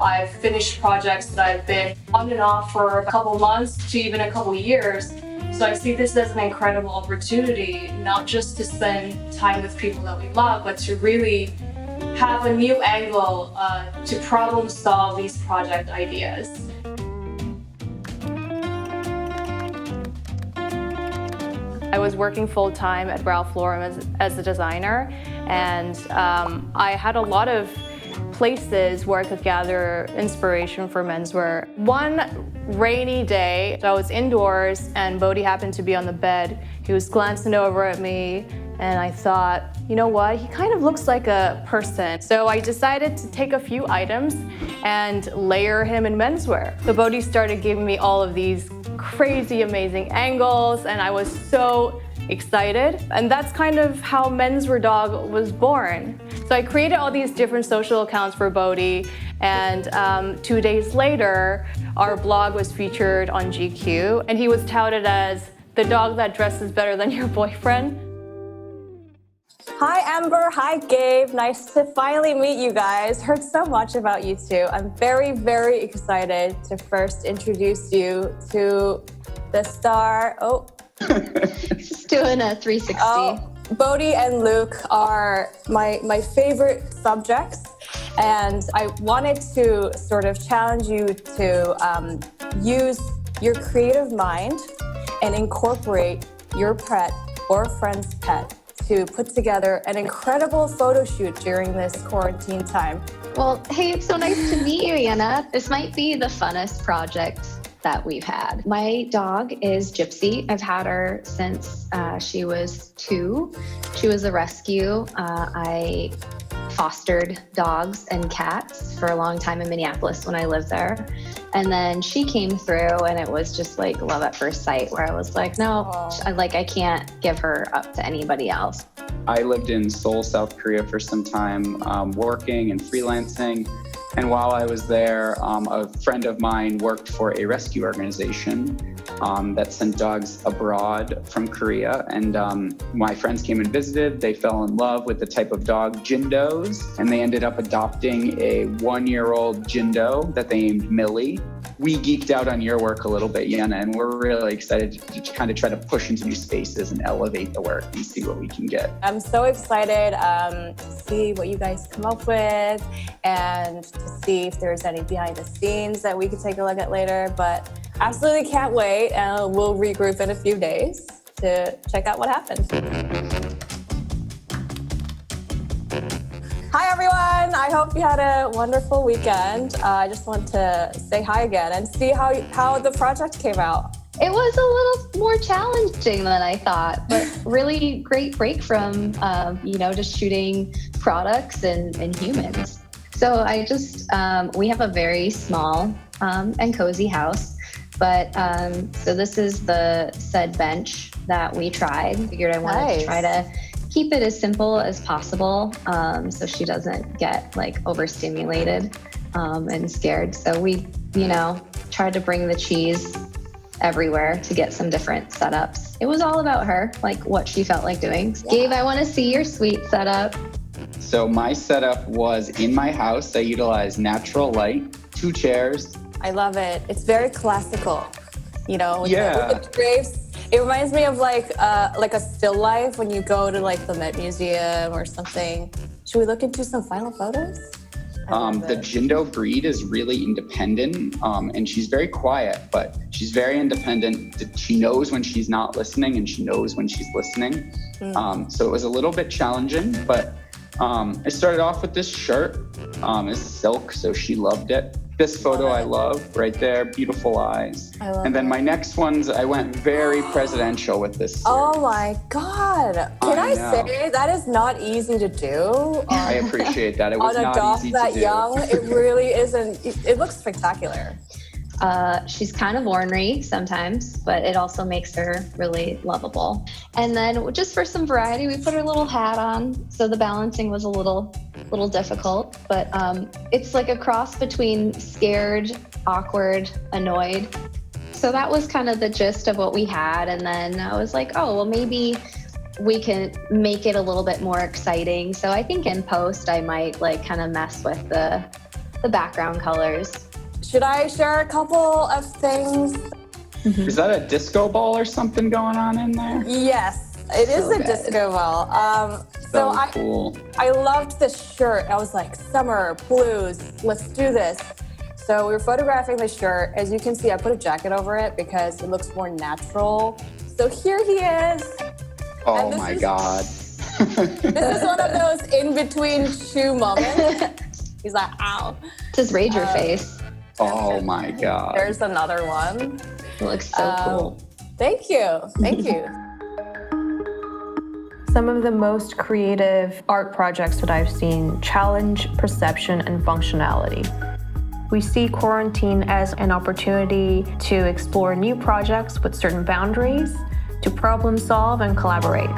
I've finished projects that I've been on and off for a couple months to even a couple years. So I see this as an incredible opportunity, not just to spend time with people that we love, but to really have a new angle to problem solve these project ideas. I was working full-time at Ralph Lauren as a designer, and I had a lot of places where I could gather inspiration for menswear. One rainy day, I was indoors and Bodhi happened to be on the bed. He was glancing over at me and I thought, you know what, he kind of looks like a person. So I decided to take a few items and layer him in menswear. So Bodhi started giving me all of these crazy, amazing angles, and I was so excited. And that's kind of how Menswear Dog was born. So I created all these different social accounts for Bodhi, and 2 days later, our blog was featured on GQ, and he was touted as the dog that dresses better than your boyfriend. Hi Amber, hi Gabe, nice to finally meet you guys. Heard so much about you two. I'm very, very excited to first introduce you to the star. Just doing a 360. Bodhi and Luke are my favorite subjects, and I wanted to sort of challenge you to use your creative mind and incorporate your pet or a friend's pet to put together an incredible photo shoot during this quarantine time. Well, hey, it's so nice to meet you, Yena. This might be the funnest project that we've had. My dog is Gypsy. I've had her since she was 2. She was a rescue. I fostered dogs and cats for a long time in Minneapolis when I lived there. And then she came through and it was just like love at first sight, where I was like, no, I can't give her up to anybody else. I lived in Seoul, South Korea for some time, working and freelancing. And while I was there, a friend of mine worked for a rescue organization that sent dogs abroad from Korea. And my friends came and visited. They fell in love with the type of dog, Jindos, and they ended up adopting a 1-year-old Jindo that they named Millie. We geeked out on your work a little bit, Yena, and we're really excited to kind of try to push into new spaces and elevate the work and see what we can get. I'm so excited to see what you guys come up with and to see if there's any behind the scenes that we could take a look at later, but absolutely can't wait, and we'll regroup in a few days to check out what happened. Hi everyone, I hope you had a wonderful weekend. I just want to say hi again and see how the project came out. It was a little more challenging than I thought, but really great break from, just shooting products and humans. So I just, we have a very small and cozy house, but so this is the said bench that we tried. Figured I wanted to try to keep it as simple as possible so she doesn't get like overstimulated and scared. So we, tried to bring the cheese everywhere to get some different setups. It was all about her, like what she felt like doing. Yeah. Gabe, I want to see your sweet setup. So my setup was in my house. I utilized natural light, 2 chairs. I love it. It's very classical, with the drapes. It reminds me of like a still life when you go to like the Met Museum or something. Should we look into some final photos? The Jindo breed is really independent, and she's very quiet, but she's very independent. She knows when she's not listening and she knows when she's listening. So it was a little bit challenging, but I started off with this shirt. It's silk, so she loved it. This photo I love, right there, beautiful eyes. And then my next ones, I went very presidential with this series. Oh my God. Can I say that is not easy to do? I appreciate that. It was not easy easy that to do. young, it really isn't. It looks spectacular. She's kind of ornery sometimes, but it also makes her really lovable. And then just for some variety, we put her little hat on. So the balancing was a little difficult, but it's like a cross between scared, awkward, annoyed. So that was kind of the gist of what we had. And then I was like, oh, well, maybe we can make it a little bit more exciting. So I think in post, I might like kind of mess with the the background colors. Should I share a couple of things? Is that a disco ball or something going on in there? Yes, it is So a good. disco ball. So cool. I loved this shirt. I was like, summer, blues, let's do this. So we were photographing the shirt. As you can see, I put a jacket over it because it looks more natural. So here he is. Oh my God. This is one of those in-between shoe moments. He's like, ow. Just Rager face. Oh my God. There's another one. It looks so cool. Thank you. Thank you. Some of the most creative art projects that I've seen challenge perception and functionality. We see quarantine as an opportunity to explore new projects with certain boundaries, to problem solve and collaborate.